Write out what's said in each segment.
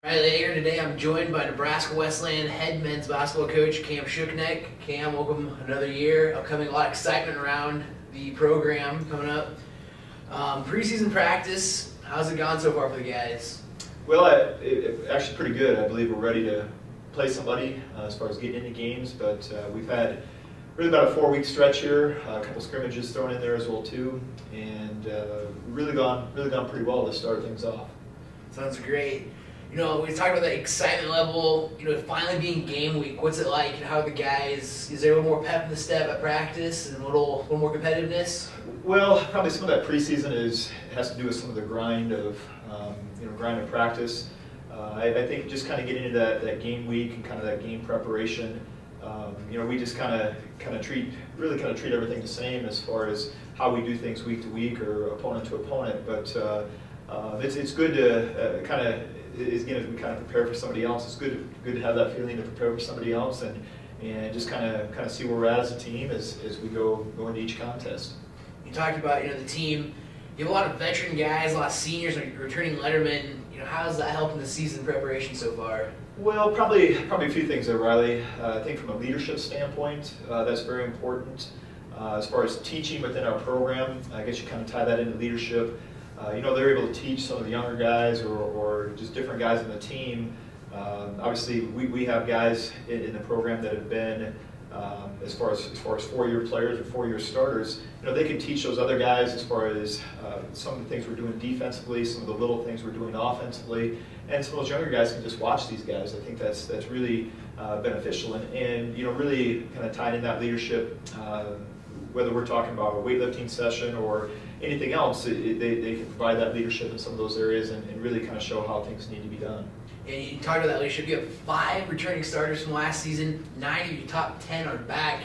All right, here today I'm joined by Nebraska Wesleyan head men's basketball coach Cam Schuknecht. Cam, welcome another year. Upcoming, a lot of excitement around the program coming up. Preseason practice, how's it gone so far for the guys? Well, actually pretty good. I believe we're ready to play somebody as far as getting into games, but we've had really about a 4-week stretch here, a couple scrimmages thrown in there as well too, and really gone pretty well to start things off. Sounds great. You know, we talked about that excitement level, finally being game week. What's it like? How are the guys? Is there a little more pep in the step at practice and a little more competitiveness? Well, probably some of that preseason has to do with some of the grind of practice. I think just kind of getting into that game week and kind of that game preparation. We just kind of treat everything the same as far as how we do things week to week or opponent to opponent. But it's good to as we kind of prepare for somebody else. It's good to have that feeling to prepare for somebody else and just kind of see where we're at as a team as we go into each contest. You talked about the team. You have a lot of veteran guys, a lot of seniors, returning lettermen. How's that helping the season preparation so far? Well, probably a few things there, Riley. I think from a leadership standpoint, that's very important. As far as teaching within our program, I guess you kind of tie that into leadership. They're able to teach some of the younger guys or just different guys in the team. Obviously, we have guys in the program that have been as far as 4-year players or 4-year starters. They can teach those other guys as far as some of the things we're doing defensively, some of the little things we're doing offensively, and some of those younger guys can just watch these guys. I think that's really beneficial and really kind of tied in that leadership. Whether we're talking about a weightlifting session or anything else, they can provide that leadership in some of those areas and really kind of show how things need to be done. And you talked about that leadership. You have 5 returning starters from last season. 9 of your top 10 are back.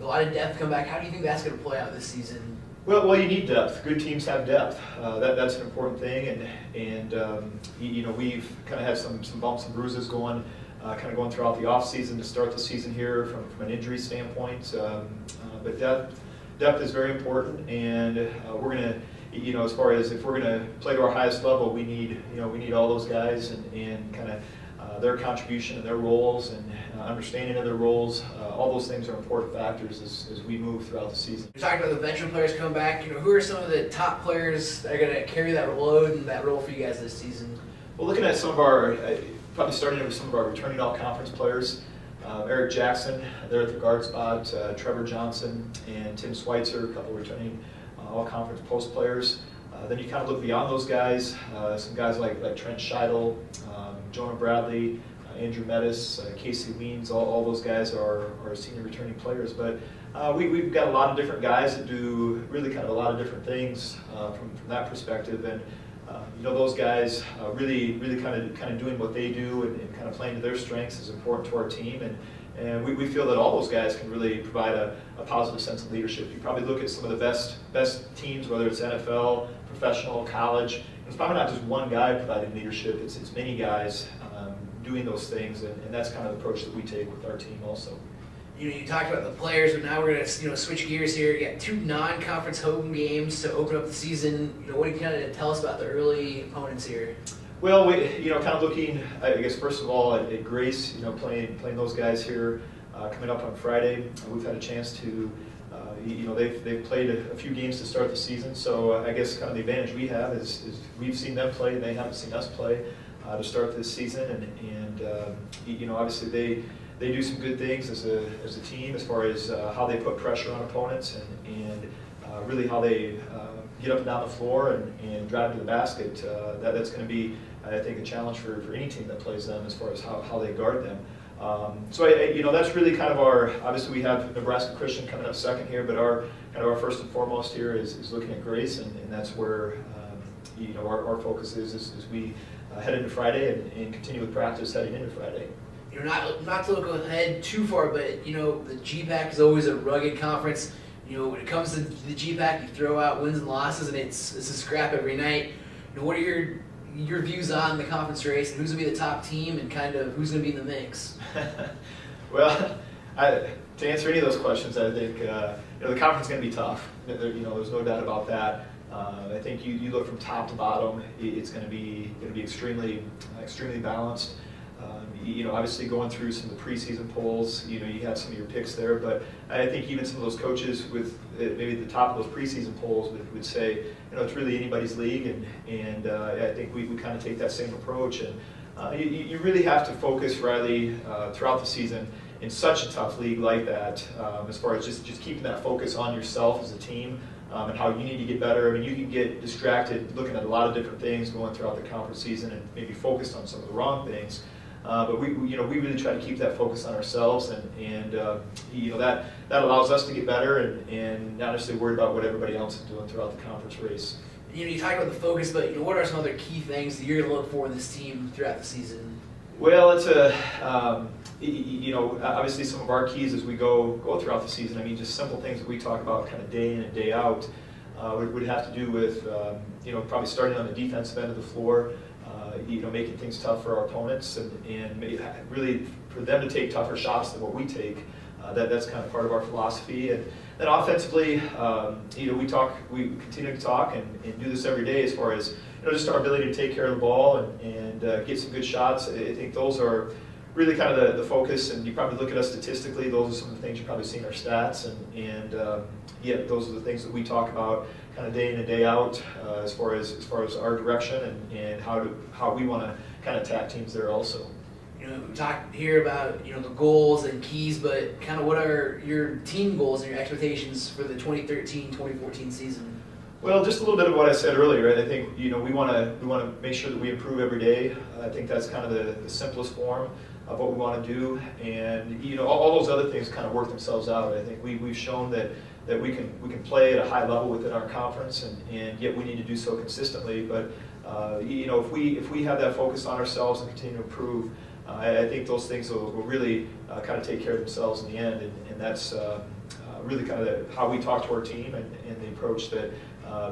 A lot of depth come back. How do you think that's going to play out this season? Well, you need depth. Good teams have depth. That's an important thing. And we've kind of had some bumps and bruises going throughout the off season to start the season here from an injury standpoint. But depth is very important, and we're going to, as far as if we're going to play to our highest level, we need all those guys and kind of their contribution and their roles and understanding of their roles. All those things are important factors as we move throughout the season. You're talking about the veteran players coming back. Who are some of the top players that are going to carry that load and that role for you guys this season? Well, looking at some of our, probably starting with some of our returning all-conference players. Eric Jackson, there at the guard spot, Trevor Johnson and Tim Schweitzer, a couple returning all-conference post players. Then you kind of look beyond those guys, some guys like Trent Scheidel, Jonah Bradley, Andrew Mettis, Casey Weens, all those guys are senior returning players. But we've got a lot of different guys that do really kind of a lot of different things from that perspective. And those guys really kind of doing what they do and kind of playing to their strengths is important to our team, and we feel that all those guys can really provide a positive sense of leadership. You probably look at some of the best teams, whether it's NFL, professional, college. It's probably not just one guy providing leadership. It's many guys doing those things, and that's kind of the approach that we take with our team also. You talked about the players, but now we're going to switch gears here. You got 2 non-conference home games to open up the season. What do you kind of tell us about the early opponents here? Well, we kind of looking, I guess first of all at Grace, playing those guys here coming up on Friday. We've had a chance to, they've played a few games to start the season. So I guess kind of the advantage we have is we've seen them play and they haven't seen us play to start this season, and obviously they do some good things as a team as far as how they put pressure on opponents and really how they get up and down the floor and drive to the basket. That's going to be, I think, a challenge for any team that plays them as far as how they guard them. So that's really kind of obviously we have Nebraska Christian coming up second here, but our first and foremost here is looking at Grace, and that's where our focus is as we head into Friday and continue with practice heading into Friday. Not to look ahead too far, but the GPAC is always a rugged conference. When it comes to the GPAC, you throw out wins and losses, and it's a scrap every night. What are your views on the conference race, and who's going to be the top team, and kind of who's going to be in the mix? Well, to answer any of those questions, I think the conference is going to be tough. There's no doubt about that. I think you look from top to bottom, it's going to be extremely balanced. Obviously going through some of the preseason polls, you had some of your picks there, but I think even some of those coaches with maybe at the top of those preseason polls would say, it's really anybody's league, and I think we kind of take that same approach. And you really have to focus, Riley, throughout the season in such a tough league like that, as far as just keeping that focus on yourself as a team. And how you need to get better. I mean, you can get distracted looking at a lot of different things going throughout the conference season and maybe focused on some of the wrong things. But we really try to keep that focus on ourselves, and that allows us to get better and not necessarily worried about what everybody else is doing throughout the conference race. You talk about the focus, but what are some other key things that you're going to look for in this team throughout the season? Well, it's obviously some of our keys as we go throughout the season. I mean, just simple things that we talk about kind of day in and day out would have to do with, probably starting on the defensive end of the floor, making things tough for our opponents and really for them to take tougher shots than what we take. That's kind of part of our philosophy. And then offensively, we continue to talk and do this every day as far as, just our ability to take care of the ball and get some good shots. I think those are really kind of the focus, and you probably look at us statistically, those are some of the things you've probably seen in our stats, and those are the things that we talk about kind of day in and day out as far as our direction and how we want to kind of attack teams there also. We talk here about the goals and keys, but kind of what are your team goals and your expectations for the 2013-2014 season? Well, just a little bit of what I said earlier. I think we want to make sure that we improve every day. I think that's kind of the simplest form of what we want to do, and all those other things kind of work themselves out. I think we've shown that we can play at a high level within our conference, and yet we need to do so consistently. But if we have that focus on ourselves and continue to improve, I think those things will really kind of take care of themselves in the end, and that's really kind of how we talk to our team and the approach that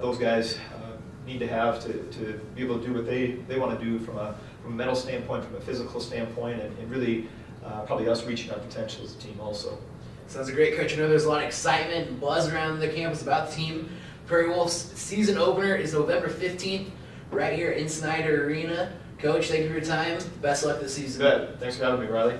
those guys need to have to be able to do what they want to do from a mental standpoint, from a physical standpoint, and really probably us reaching our potential as a team also. Sounds a great coach. I know there's a lot of excitement and buzz around the campus about the team. Prairie Wolves season opener is November 15th right here in Snyder Arena. Coach, thank you for your time. Best of luck this season. Good. Thanks for having me, Riley.